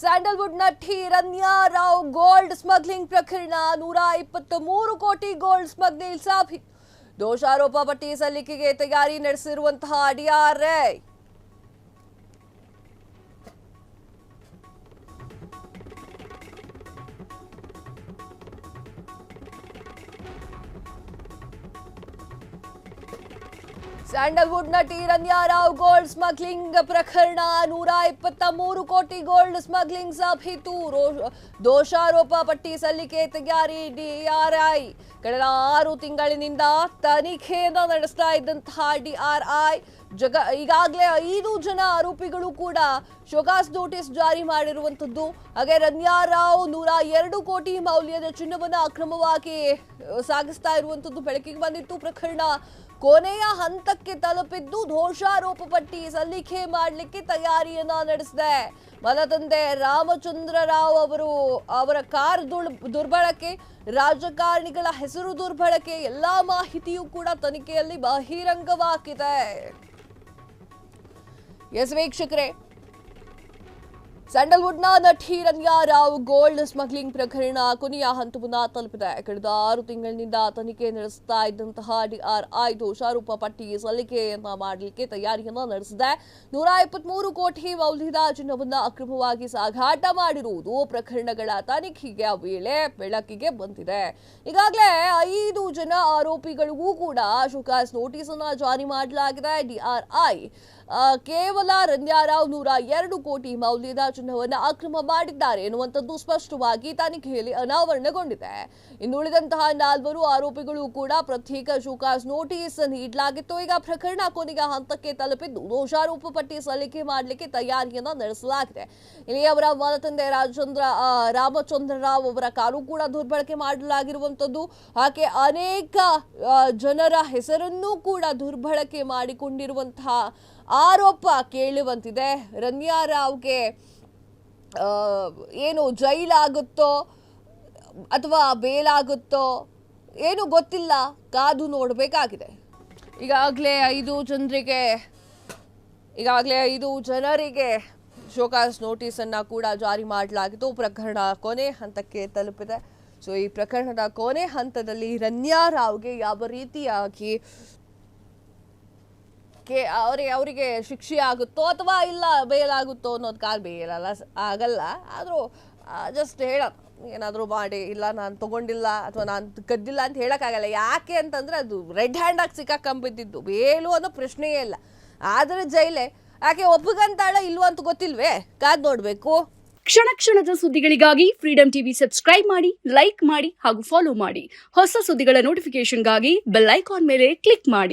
Sandalwood ನಟಿ Ranya Rao gold smuggling ಪ್ರಕರಣ 123 ಕೋಟಿ ಗೋಲ್ಡ್ ಸ್ಮಗ್ಲಿಂಗ್ ಸಾಬೀತು. ದೋಷಾರೋಪ ಪಟ್ಟಿ ಸಲ್ಲಿಕೆಗೆ ತಯಾರಿ ನಡೆಸಿರುವಂತಹ ಡಿಆರ್ಐ ಸ್ಯಾಂಡಲ್ವುಡ್ ನಟಿ ರನ್ಯಾ ರಾವ್ ಗೋಲ್ಡ್ ಸ್ಮಗ್ಲಿಂಗ್ ಪ್ರಕರಣ 123 ಕೋಟಿ ಗೋಲ್ಡ್ ಸ್ಮಗ್ಲಿಂಗ್ ಸಾಬೀತು. ದೋಷಾರೋಪ ಪಟ್ಟಿ ಸಲ್ಲಿಕೆ ತಯಾರಿ ಡಿಆರ್ಐ ಕಳೆದ 6 ತಿಂಗಳಿನಿಂದ ತನಿಖೆಯನ್ನು ನಡೆಸ್ತಾ ಇದ್ದಂತಹ ಡಿಆರ್ಐ ಈಗಾಗಲೇ 5 ಜನ ಆರೋಪಿಗಳು ಕೂಡ ಶೋಕಾಸ್ ನೋಟಿಸ್ ಜಾರಿ ಮಾಡಿರುವಂತದ್ದು. ಹಾಗೆ ರನ್ಯಾ ರಾವ್ 102 ಕೋಟಿ ಮೌಲ್ಯದ ಚಿನ್ನವನ್ನು ಅಕ್ರಮವಾಗಿ ಸಾಗಿಸ್ತಾ ಇರುವಂತದ್ದು ಬೆಳಕಿಗೆ ಬಂದಿತ್ತು. ಪ್ರಕರಣ ಕೊನೆಯ ಹಂತಕ್ಕೆ ತಲುಪಿದ್ದು ದೋಷಾರೋಪ ಪಟ್ಟಿ ಸಲ್ಲಿಕೆ ಮಾಡಲಿಕ್ಕೆ ತಯಾರಿಯನ್ನ ನಡೆಸಿದೆ. ಮಲತಂದೆ ರಾಮಚಂದ್ರ ರಾವ್ ಅವರ ಕಾರ್ ದುರ್ಬಳಕೆ, ರಾಜಕಾರಣಿಗಳ ಹೆಸರು ದುರ್ಬಳಕೆ ಎಲ್ಲಾ ಮಾಹಿತಿಯೂ ಕೂಡ ತನಿಖೆಯಲ್ಲಿ ಬಹಿರಂಗವಾಗಿದೆ. ಎಸ್ ವೀಕ್ಷಕರೇ, ಸ್ಯಾಂಡಲ್ವುಡ್ನ ನಟಿ ರನ್ಯಾ ರಾವ್ ಗೋಲ್ಡ್ ಸ್ಮಗ್ಲಿಂಗ್ ಪ್ರಕರಣ ಕೊನೆಯ ಹಂತವನ್ನು ತಲುಪಿದೆ. ಕಳೆದ 6 ತಿಂಗಳಿನಿಂದ ತನಿಖೆ ನಡೆಸ್ತಾ ಇದ್ದಂತಹ ಡಿಆರ್ಐ ದೋಷಾರೋಪ ಪಟ್ಟಿ ಸಲ್ಲಿಕೆಯನ್ನ ಮಾಡಲಿಕ್ಕೆ ತಯಾರಿಯನ್ನ ನಡೆಸಿದೆ. 123 ಕೋಟಿ ಮೌಲ್ಯದ ಚಿನ್ನವನ್ನು ಅಕ್ರಮವಾಗಿ ಸಾಗಾಟ ಮಾಡಿರುವುದು ಪ್ರಕರಣಗಳ ತನಿಖೆಯ ವೇಳೆ ಬೆಳಕಿಗೆ ಬಂದಿದೆ. ಈಗಾಗಲೇ 5 ಜನ ಆರೋಪಿಗಳಿಗೂ ಕೂಡ ಶೋಕಾಸ್ ನೋಟಿಸ್ ಅನ್ನ ಜಾರಿ ಮಾಡಲಾಗಿದೆ. ಡಿಆರ್ಐ ಕೇವಲ ರನ್ಯಾ ರಾವ್ 102 ಕೋಟಿ ಮೌಲ್ಯದ ಚಿನ್ನವನ್ನು ಅಕ್ರಮ ಮಾಡಿದ್ದಾರೆ ಎನ್ನುವಂಥದ್ದು ಸ್ಪಷ್ಟವಾಗಿ ತನಿಖೆಯಲ್ಲಿ ಅನಾವರಣಗೊಂಡಿದೆ. ಇನ್ನು ಉಳಿದಂತಹ 4 ಆರೋಪಿಗಳು ಕೂಡ ಪ್ರತ್ಯೇಕ ಶೋಕಾಸ್ ನೋಟಿಸ್ ನೀಡಲಾಗಿತ್ತು. ಈಗ ಪ್ರಕರಣ ಕೊನೆಯ ಹಂತಕ್ಕೆ ತಲುಪಿದ್ದು ದೋಷಾರೋಪ ಪಟ್ಟಿ ಸಲ್ಲಿಕೆ ಮಾಡಲಿಕ್ಕೆ ತಯಾರಿಯನ್ನ ನಡೆಸಲಾಗಿದೆ. ಇಲ್ಲಿ ಅವರ ಮಲತಂದೆ ರಾಮಚಂದ್ರ ರಾವ್ ಅವರ ಕಾರು ಕೂಡ ದುರ್ಬಳಕೆ ಮಾಡಲಾಗಿರುವಂತದ್ದು. ಹಾಗೆ ಅನೇಕ ಜನರ ಹೆಸರನ್ನು ಕೂಡ ದುರ್ಬಳಕೆ ಮಾಡಿಕೊಂಡಿರುವಂತಹ ಆರೋಪ ಕೇಳುವಂತಿದೆ. ರನ್ಯಾ ರಾವ್ಗೆ ಏನು ಜೈಲಾಗುತ್ತೋ ಅಥವಾ ಬೇಲಾಗುತ್ತೋ ಏನು ಗೊತ್ತಿಲ್ಲ, ಕಾದು ನೋಡಬೇಕಾಗಿದೆ. ಈಗಾಗಲೇ 5 ಜನರಿಗೆ ಶೋಕಾಸ್ ನೋಟಿಸ್ ಅನ್ನ ಕೂಡ ಜಾರಿ ಮಾಡಲಾಗಿತ್ತು. ಪ್ರಕರಣ ಕೊನೆ ಹಂತಕ್ಕೆ ತಲುಪಿದೆ. ಸೊ ಈ ಪ್ರಕರಣದ ಕೊನೆ ಹಂತದಲ್ಲಿ ರನ್ಯಾ ರಾವ್ಗೆ ಯಾವ ರೀತಿಯಾಗಿ ಅವರಿಗೆ ಶಿಕ್ಷೆ ಆಗುತ್ತೋ ಅಥವಾ ಇಲ್ಲ ಬೇಲಾಗುತ್ತೋ ಅನ್ನೋದು ಬೇಲಲ್ಲ ಆಗಲ್ಲ. ಆದರೂ ಜಸ್ಟ್ ಹೇಳೋಣ, ಏನಾದರೂ ಮಾಡಿ ಇಲ್ಲ ನಾನು ತಗೊಂಡಿಲ್ಲ ಅಥವಾ ನಾನು ಕದ್ದಿಲ್ಲ ಅಂತ ಹೇಳೋಕ್ಕಾಗಲ್ಲ. ಯಾಕೆ ಅಂತಂದರೆ ಅದು ರೆಡ್ ಹ್ಯಾಂಡಾಗಿ ಸಿಕ್ಕಾಕೊಂಡ್ಬಿದ್ದಿದ್ದು, ಬೇಲು ಅನ್ನೋ ಪ್ರಶ್ನೆಯೇ ಇಲ್ಲ. ಆದರೆ ಜೈಲೇ ಯಾಕೆ ಒಪ್ಪಗಂತಾಳ ಇಲ್ವೋ ಅಂತ ಗೊತ್ತಿಲ್ವೇ, ಕಾದ್ ನೋಡಬೇಕು. ಕ್ಷಣ ಕ್ಷಣದ ಸುದ್ದಿಗಳಿಗಾಗಿ ಫ್ರೀಡಂ ಟಿವಿ ಸಬ್ಸ್ಕ್ರೈಬ್ ಮಾಡಿ, ಲೈಕ್ ಮಾಡಿ ಹಾಗೂ ಫಾಲೋ ಮಾಡಿ. ಹೊಸ ಸುದ್ದಿಗಳ ನೋಟಿಫಿಕೇಶನ್ಗಾಗಿ ಬೆಲ್ ಐಕಾನ್ ಮೇಲೆ ಕ್ಲಿಕ್ ಮಾಡಿ.